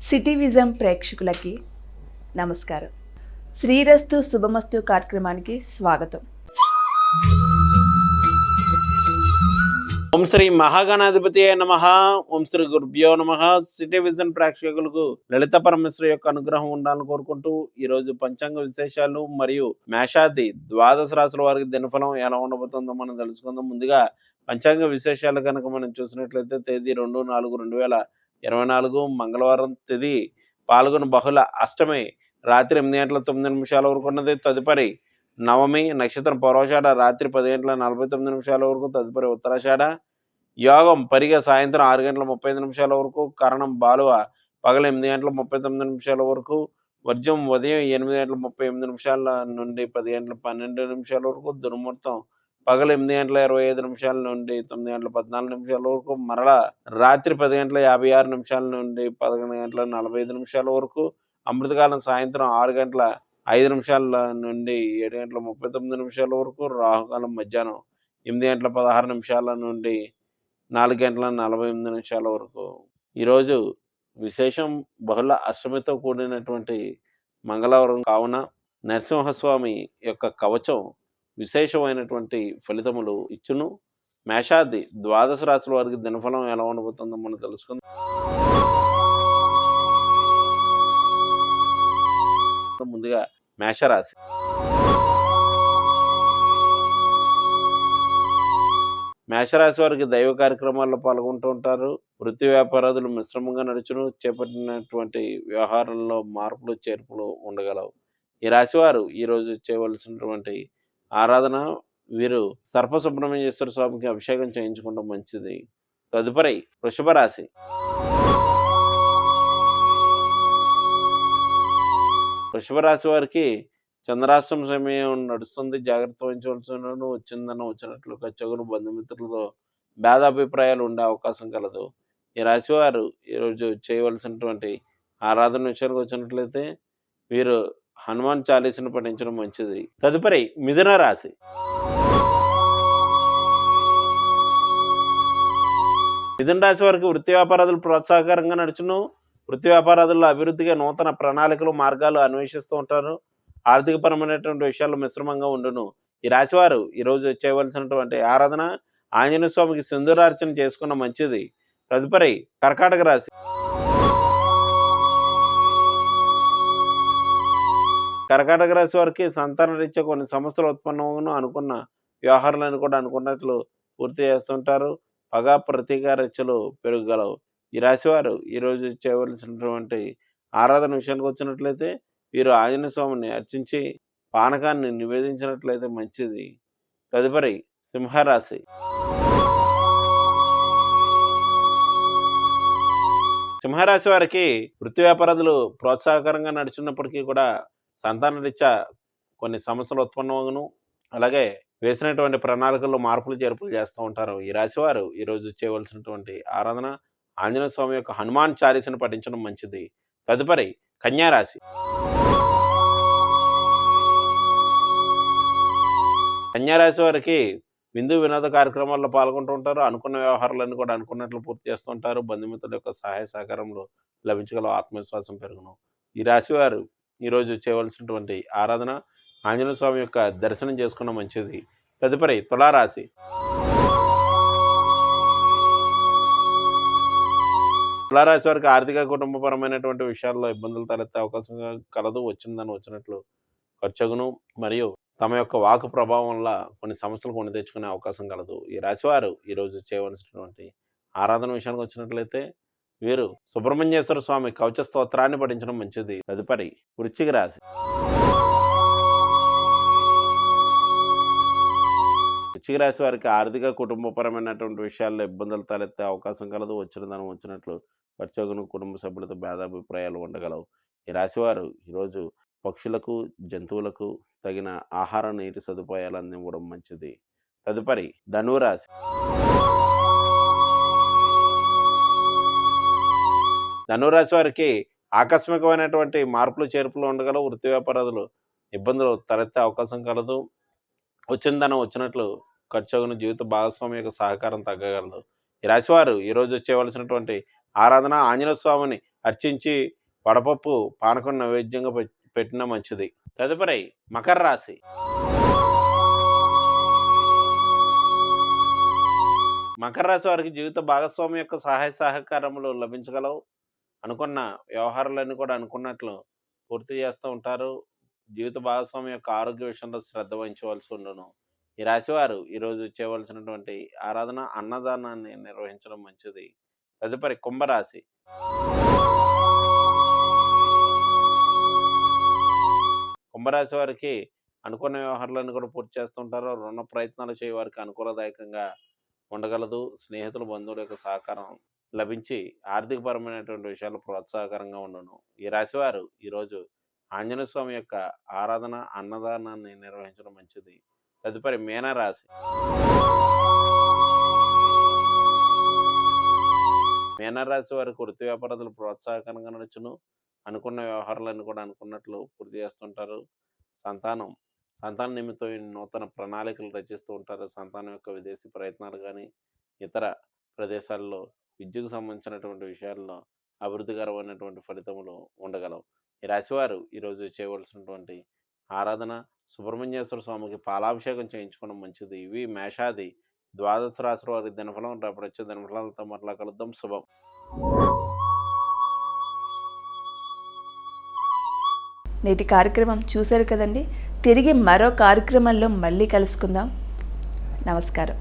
City vision ప్రేక్షకులకి నమస్కారం. శ్రీరస్తు శుభమస్తు కార్యక్రమానికి స్వాగతం. ఓం శ్రీ మహాగణాధిపతి నమః. ఓం శ్రీ గురుభ్యో నమః. సిటీ విజన్ ప్రేక్షకులకు లలిత పరమేశ్వరి యొక్క అనుగ్రహం ఉండాలని కోరుకుంటూ ఈరోజు పంచాంగ విశేషాలు మరియు మేషాది ద్వాదశ రాశుల వారికి దినఫలం ఎలా ఉండబోతుందో మనం తెలుసుకుందాం. ముందుగా పంచాంగ విశేషాలు కనుక మనం చూసినట్లయితే తేదీ 2/4/2024 మంగళవారం, తేదీ పాల్గొన బహుళ అష్టమి రాత్రి 8:09 వరకు ఉన్నది. తదుపరి నవమి నక్షత్రం పూర్వాషాఢ రాత్రి 10:49 వరకు. తదుపరి ఉత్తరాషాఢ యోగం పరిగ సాయంత్రం 6:35 వరకు. కరణం బాలువ పగల 8:39 వరకు. వర్జం ఉదయం 8:38 నుండి 10:12 వరకు. దుర్ముహూర్తం పగల 8:25 నుండి 9:14 వరకు. మరలా రాత్రి 10:56 నుండి 11:45 వరకు. అమృతకాలం సాయంత్రం 6:05 నుండి 7:39 వరకు. రాహుకాలం మధ్యాహ్నం 8:16 నుండి 4:48 వరకు. ఈరోజు విశేషం బహుళ అష్టమితో కూడినటువంటి మంగళవారం కావున నరసింహస్వామి యొక్క కవచం విశేషమైనటువంటి ఫలితములు ఇచ్చును. మేషాది ద్వాదశ రాశుల వారికి దినఫలం ఎలా ఉండబోతుందో మనం తెలుసుకుందాం. ముందుగా మేషరాశి. మేషరాశి వారికి దైవ కార్యక్రమాల్లో పాల్గొంటూ ఉంటారు. వృత్తి వ్యాపారాదులు మిశ్రమంగా నడుచును. చేపట్టినటువంటి వ్యవహారంలో మార్పులు చేర్పులు ఉండగలవు. ఈ రాశివారు ఈరోజు చేయవలసినటువంటి ఆరాధన, వీరు సర్ప సుబ్రహ్మణ్యేశ్వర స్వామికి అభిషేకం చేయించుకోవడం మంచిది. తదుపరి వృషభ రాశి. వృషభ రాశి వారికి చంద్రాష్టమ సమయం నడుస్తుంది. జాగ్రత్త వహించవలసిన వచ్చినట్లు ఖర్చులు బంధుమిత్రులతో భేదాభిప్రాయాలు ఉండే అవకాశం కలదు. ఈ రాశివారు ఈరోజు చేయవలసినటువంటి ఆరాధన విషయానికి వచ్చినట్లయితే వీరు హనుమాన్ చాలీసాను పఠించడం మంచిది. తదుపరి మిథున రాశి. మిథున రాశి వారికి వృత్తి వ్యాపారాదులు ప్రోత్సాహకరంగా నడుచును. వృత్తి వ్యాపారాదుల్లో అభివృద్ధిగా నూతన ప్రణాళికలు మార్గాలు అన్వేషిస్తూ ఉంటారు. ఆర్థికపరమైనటువంటి విషయాలు మిశ్రమంగా ఉండును. ఈ రాశివారు ఈరోజు చేయవలసినటువంటి ఆరాధన ఆంజనేయ స్వామికి సింధూరార్చన చేసుకున్న మంచిది. తదుపరి కర్కాటక రాశి. కర్కాటక రాశి వారికి సంతాన రీత్యా కొన్ని సమస్యలు ఉత్పన్నమవును. అనుకున్న వ్యవహారాలను కూడా అనుకున్నట్లు పూర్తి చేస్తుంటారు. పగ ప్రతీకార రీత్యలు పెరగగలవు. ఈ రాశివారు ఈరోజు చేయవలసినటువంటి ఆరాధన విషయానికి వచ్చినట్లయితే వీరు ఆంజనేయ స్వామిని అర్చించి పానకాన్ని నివేదించినట్లయితే మంచిది. తదుపరి సింహరాశి. సింహరాశి వారికి వృత్తి వ్యాపారాదులు ప్రోత్సాహకరంగా నడుచున్నప్పటికీ కూడా సంతాన రీత్యా కొన్ని సమస్యలు ఉత్పన్నమగును. అలాగే వేసినటువంటి ప్రణాళికల్లో మార్పులు చేర్పులు చేస్తూ ఉంటారు. ఈ రాశివారు ఈరోజు చేయవలసినటువంటి ఆరాధన ఆంజనేయ స్వామి యొక్క హనుమాన్ చాలీసాను పఠించడం మంచిది. తదుపరి కన్యా రాశి. కన్యా రాశి వారికి విందు వినోద కార్యక్రమాల్లో పాల్గొంటూ ఉంటారు. అనుకున్న వ్యవహారాలన్నీ కూడా అనుకున్నట్లు పూర్తి చేస్తుంటారు. బంధుమిత్రుల యొక్క సహాయ సహకారంలో లభించగల ఆత్మవిశ్వాసం పెరుగును. ఈ రాశివారు ఈరోజు చేయవలసినటువంటి ఆరాధన ఆంజనేయ స్వామి యొక్క దర్శనం చేసుకున్న మంచిది. తదుపరి తులారాశి. తులారాశి వారికి ఆర్థిక కుటుంబపరమైనటువంటి విషయాల్లో ఇబ్బందులు తలెత్తే అవకాశం కలదు. వచ్చిందని వచ్చినట్లు ఖర్చుగును. మరియు తమ యొక్క వాకు ప్రభావం వల్ల కొన్ని సమస్యలు కొని తెచ్చుకునే అవకాశం కలదు. ఈ రాశివారు ఈరోజు చేయవలసినటువంటి ఆరాధన విషయానికి వచ్చినట్లయితే వీరు సుబ్రహ్మణ్యేశ్వర స్వామి కవచ స్తోత్రాన్ని పఠించడం మంచిది. తదుపరి వృశ్చిక రాశి. వృశ్చిక రాశి వారికి ఆర్థిక కుటుంబపరమైనటువంటి విషయాల్లో ఇబ్బందులు తలెత్తే అవకాశం కలదు. వచ్చిన ధనం వచ్చినట్లు ఖర్చుగును. కుటుంబ సభ్యులతో భేదాభిప్రాయాలు ఉండగలవు. ఈ రాశివారు ఈరోజు పక్షులకు జంతువులకు తగిన ఆహార నీటి సదుపాయాలు అందివ్వడం మంచిది. తదుపరి ధనురాశి. ధనురాశి వారికి ఆకస్మికమైనటువంటి మార్పులు చేర్పులు ఉండగలవు. వృత్తి వ్యాపారాదులు ఇబ్బందులు తలెత్తే అవకాశం కలదు. వచ్చిన ధనం వచ్చినట్లు ఖర్చుగును. జీవిత భాగస్వామి యొక్క సహకారం తగ్గగలదు. ఈ రాశివారు ఈరోజు చేయవలసినటువంటి ఆరాధన ఆంజనేయ స్వామిని అర్చించి వడపప్పు పానకం నైవేద్యంగా పెట్టినా మంచిది. తదుపరి మకర రాశి. మకర రాశి వారికి జీవిత భాగస్వామి యొక్క సహాయ సహకారములు లభించగలవు. అనుకున్న వ్యవహారాలన్నీ కూడా అనుకున్నట్లు పూర్తి చేస్తూ ఉంటారు. జీవిత భాగస్వామి యొక్క ఆరోగ్య విషయంలో శ్రద్ధ వహించవలసి ఉండును. ఈ రాశివారు ఈరోజు చేయవలసినటువంటి ఆరాధన అన్నదానాన్ని నిర్వహించడం మంచిది. తదుపరి కుంభరాశి. కుంభరాశి వారికి అనుకున్న వ్యవహారాలన్నీ కూడా పూర్తి చేస్తుంటారు. రుణ ప్రయత్నాలు చేయ వారికి అనుకూలదాయకంగా ఉండగలదు. స్నేహితులు బంధువుల యొక్క సహకారం లభించి ఆర్థికపరమైనటువంటి విషయాలు ప్రోత్సాహకరంగా ఉండును. ఈ రాశివారు ఈరోజు ఆంజనేయ స్వామి యొక్క ఆరాధన అన్నదానాన్ని నిర్వహించడం మంచిది. తదుపరి మీనరాశి. మీనరాశి వారికి వృత్తి వ్యాపారాలు ప్రోత్సాహకరంగా నడుచును. అనుకున్న వ్యవహారాలన్నీ కూడా అనుకున్నట్లు పూర్తి చేస్తుంటారు. సంతాన నిమిత్తం నూతన ప్రణాళికలు రచిస్తూ ఉంటారు. సంతానం యొక్క విదేశీ ప్రయత్నాలు కానీ ఇతర ప్రదేశాల్లో విద్యకు సంబంధించినటువంటి విషయాల్లో అభివృద్ధికరమైనటువంటి ఫలితములు ఉండగలవు. ఈ రాశివారు ఈరోజు చేయవలసినటువంటి ఆరాధన సుబ్రహ్మణ్యేశ్వర స్వామికి పాలాభిషేకం చేయించుకోవడం మంచిది. ఇవి మేషాది ద్వాదశ రాశి వారి దినఫలం. రేపటి వచ్చే దినఫలాలతో మరలా కలుద్దాం. శుభం. నేటి కార్యక్రమం చూశారు కదండి. తిరిగి మరో కార్యక్రమంలో మళ్ళీ కలుసుకుందాం. నమస్కారం.